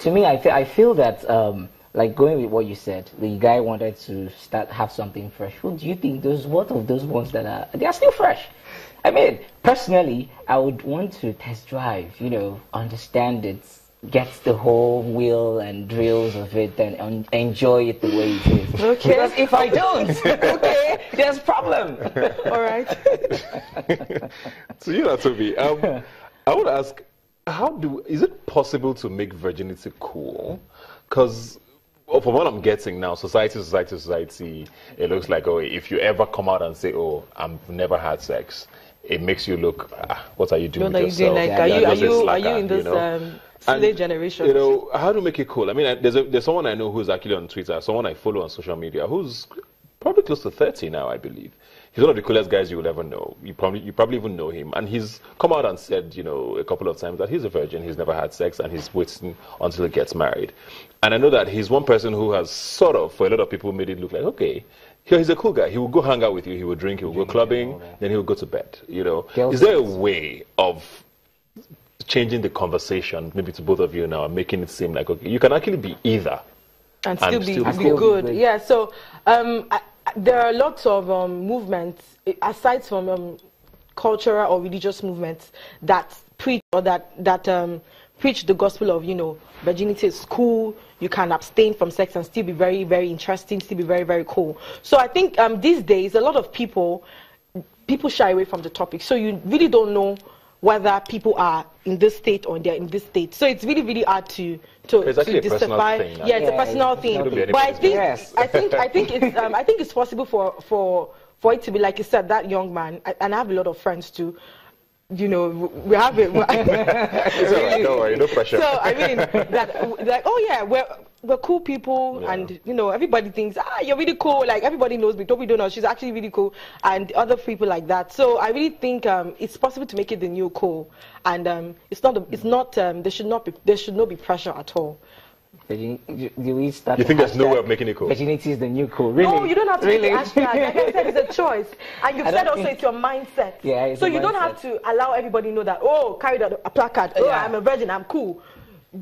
to me, I feel that like going with what you said, the guy wanted to have something fresh. What do you think? What of those ones that they are still fresh? I mean, personally, I would want to test drive, understand it, get the whole wheel and drills of it, and enjoy it the way it is. Okay. Because if I don't, okay, there's a problem. All right. So Toby, I would ask, is it possible to make virginity cool? Because from what I'm getting now, society, it looks like, oh, if you ever come out and say, oh, I've never had sex, it makes you look, what are you doing with yourself? Like, are you in this silly generation? How to make it cool? I mean, there's someone I know who's actually on Twitter, someone I follow on social media, who's probably close to 30 now, I believe. He's one of the coolest guys you will ever know. You probably even know him. And he's come out and said, a couple of times that he's a virgin, he's never had sex, and he's waiting until he gets married. And I know that he's one person who has sort of, for a lot of people, made it look like, okay, he's a cool guy. He will go hang out with you, he will drink, he will go clubbing, then he will go to bed. Is there a way of changing the conversation, maybe to both of you now, and making it seem like, okay, you can actually be either and still be good? Yeah, so there are lots of movements, aside from cultural or religious movements, that preach or that preach the gospel of, virginity is cool, you can abstain from sex and still be very, very interesting, still be very, very cool. So I think these days, a lot of people shy away from the topic. So you really don't know whether people are in this state or they're in this state. So it's really, really hard to decipher. Yeah, it's a personal thing. But I think it's possible for it to be, like you said, that young man, and I have a lot of friends too. We have it. Don't worry, no pressure. So I mean, like, oh yeah, we're cool people, yeah. And everybody thinks, you're really cool. Like everybody knows, but we don't know she's actually really cool, and other people like that. So I really think it's possible to make it the new cool, and there should not be pressure at all. Do we start? You think there's no way of making it cool? Virginity is the new cool. Really? No, you don't have to really? Like I said, it's a choice. And you've said also it's your mindset. Yeah, so you don't have to allow everybody to know that, carry a placard, I'm a virgin, I'm cool.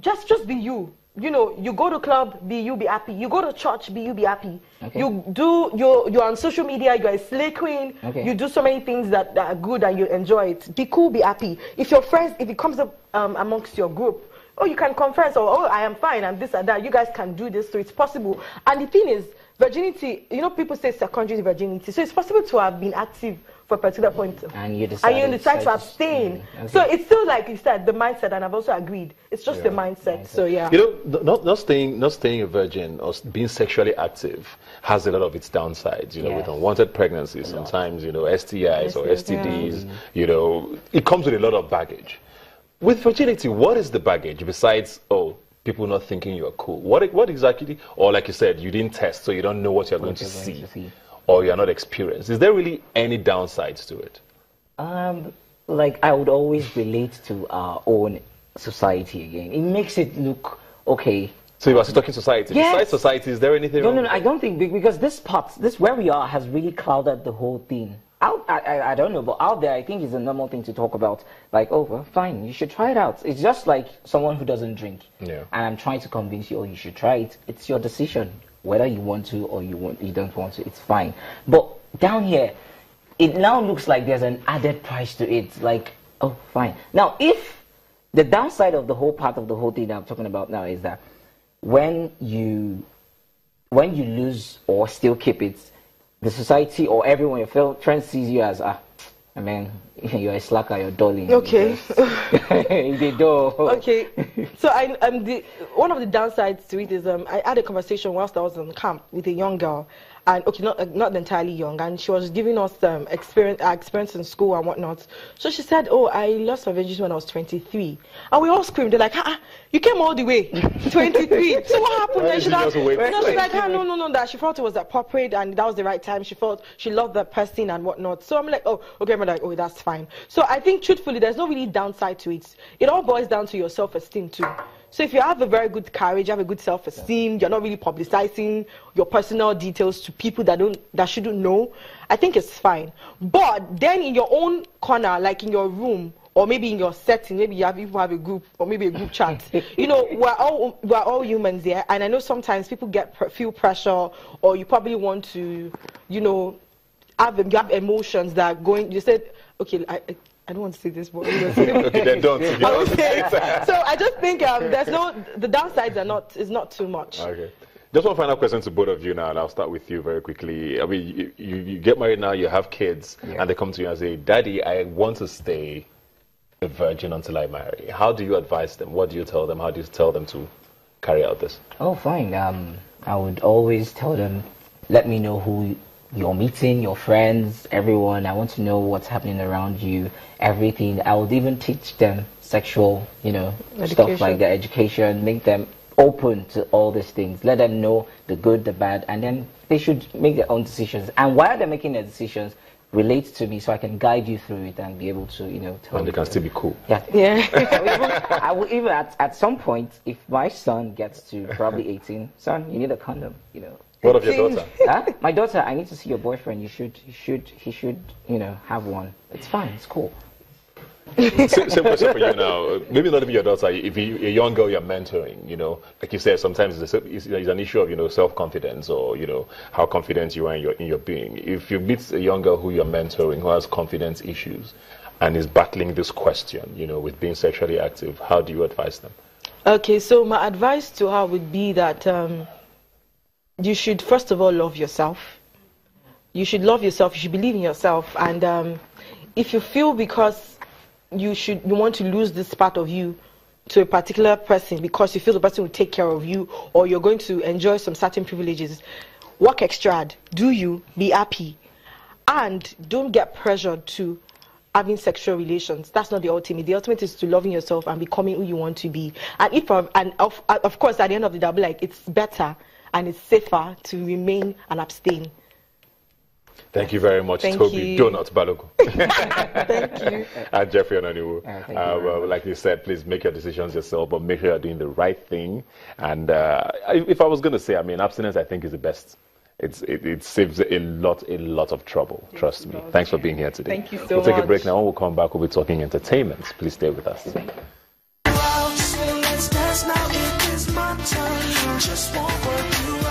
Just be you. You go to club, be you, be happy. You go to church, be you, be happy. Okay. You're on social media, you're a slay queen. Okay. You do so many things that are good and you enjoy it. Be cool, be happy. If your friends, if it comes up amongst your group, you can confess, or I am fine, and this and that. You guys can do this, so it's possible. And the thing is, virginity, people say secondary virginity, so it's possible to have been active for a particular point. And you decide to abstain. Okay. So it's still, like you said, the mindset, and I've also agreed. It's just the mindset, so yeah. Not staying a virgin or being sexually active has a lot of its downsides, with unwanted pregnancies, sometimes, STIs or STDs, it comes with a lot of baggage. With virginity, what is the baggage besides, people not thinking you're cool? What exactly, or like you said, you didn't test, so you don't know what you're going to see, or you're not experienced. Is there really any downsides to it? Like I would always relate to our own society again. It makes it look okay. So you are talking society. Yes. Besides society, is there anything wrong? No, I don't think, because this where we are has really clouded the whole thing. I don't know, but out there, I think it's a normal thing to talk about. Like, well, fine, you should try it out. It's just like someone who doesn't drink. Yeah. And I'm trying to convince you, you should try it. It's your decision. Whether you want to or you don't want to, it's fine. But down here, it now looks like there's an added price to it. Like, fine. Now, if the downside of the whole part of the whole thing that I'm talking about now is that when you lose or still keep it, the society or everyone, your friends sees you as, you're a slacker, you're dulling. Okay. They do. Okay. So one of the downsides to it is I had a conversation whilst I was on camp with a young girl, and not entirely young, and she was giving us experience in school and whatnot. So she said, I lost my virginity when I was 23, and we all screamed. They're like, you came all the way 23. So what happened? And she's like, no, that she felt it was appropriate and that was the right time. She felt she loved that person and whatnot. So I'm like, okay, I'm like, that's fine. So I think truthfully, there's no really downside to it. It all boils down to your self-esteem too. So if you have a very good courage, you have a good self-esteem, you're not really publicizing your personal details to people that shouldn't know, I think it's fine. But then in your own corner, like in your room, or maybe in your setting, maybe you have a group or maybe a group chat. You know, we're all humans there, and I know sometimes people feel pressure, or you probably want to, you know, have emotions that are going. You said, okay, I don't want to say this, but okay, then don't. So I just think the downsides is not too much. Okay. Just one final question to both of you now, and I'll start with you very quickly. I mean, you get married now, you have kids, and they come to you and say, Daddy, I want to stay a virgin until I marry. How do you advise them? What do you tell them? How do you tell them to carry out this? Oh, fine. I would always tell them, let me know who you're meeting, your friends, everyone. I want to know what's happening around you, everything. I would even teach them sexual, stuff like that, education, make them open to all these things. Let them know the good, the bad, and then they should make their own decisions. And while they're making their decisions, relate to me so I can guide you through it and be able to, tell and they can still be cool. Yeah. I will even at some point, if my son gets to probably 18, son, you need a condom, What of your daughter? Huh? My daughter, I need to see your boyfriend. He should, have one. It's fine. It's cool. Same question for you now. Maybe not even your daughter. If you're a young girl you're mentoring, like you said, sometimes it's an issue of self-confidence or how confident you are in your being. If you meet a young girl who you're mentoring who has confidence issues and is battling this question, with being sexually active, how do you advise them? Okay, so my advice to her would be that you should first of all love yourself. You should love yourself. You should believe in yourself, and if you feel because you want to lose this part of you to a particular person because you feel the person will take care of you or you're going to enjoy some certain privileges, work extra hard, be happy, and don't get pressured to having sexual relations. That's not the ultimate. The ultimate is to loving yourself and becoming who you want to be. And of course, at the end of the day, I'll be like, it's better and it's safer to remain and abstain. Thank you very much, Toby Donut Balogun. Thank you. And Jeffrey Onaniwu. Well, like you said, please make your decisions yourself, but make sure you're doing the right thing. And if I was going to say, abstinence, I think is the best. It saves a lot of trouble. Trust me. Thanks for being here today. Thank you so much. We'll take a break now. When we'll come back, we'll be talking entertainment. Please stay with us. Just won't work.